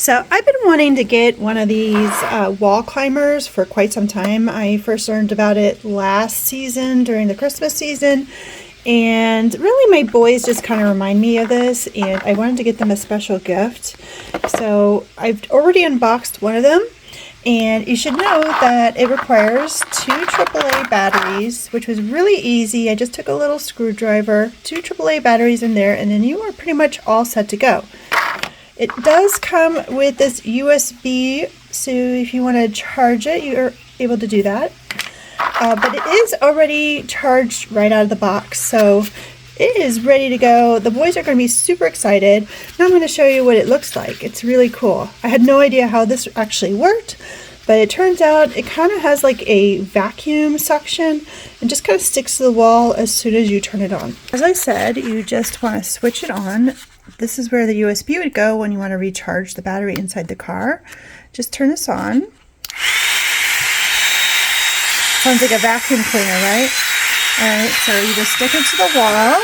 So I've been wanting to get one of these wall climbers for quite some time. I first learned about it last season during the Christmas season, and really my boys just kind of remind me of this, and I wanted to get them a special gift. So I've already unboxed one of them, and you should know that it requires 2 AAA batteries, which was really easy. I just took a little screwdriver, 2 AAA batteries in there, and then you are pretty much all set to go. It does come with this USB, so if you want to charge it, you're able to do that. But it is already charged right out of the box, so it is ready to go. The boys are going to be super excited. Now I'm going to show you what it looks like. It's really cool. I had no idea how this actually worked, but it turns out it kind of has like a vacuum suction and just kind of sticks to the wall as soon as you turn it on. As I said, you just want to switch it on. This is where the USB would go when you want to recharge the battery inside the car. Just turn this on. Sounds like a vacuum cleaner, right? Alright, so you just stick it to the wall.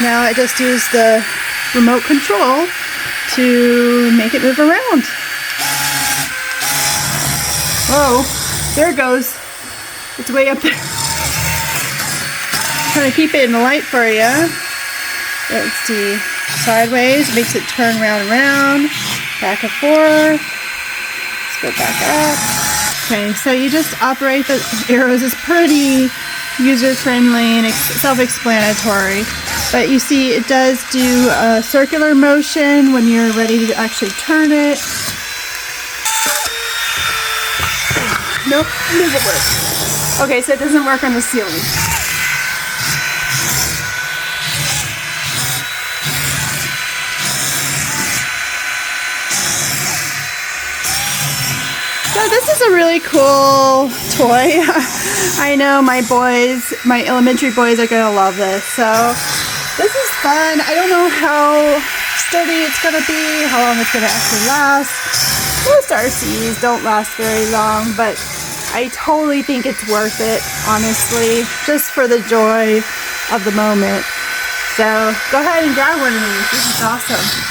Now I just use the remote control to make it move around. Whoa, there it goes. It's way up there. Trying to keep it in the light for you. Let's see. Sideways makes it turn round and round. Back and forth. Let's go back up. Okay, so you just operate the arrows. It's pretty user-friendly and self-explanatory. But you see it does do a circular motion when you're ready to actually turn it. Nope, it doesn't work. Okay, so it doesn't work on the ceiling. So this is a really cool toy. I know my elementary boys are going to love this. So this is fun. I don't know how sturdy it's going to be, how long it's going to actually last. Most RCs don't last very long, but I totally think it's worth it, honestly, just for the joy of the moment. So go ahead and grab one of these. This is awesome.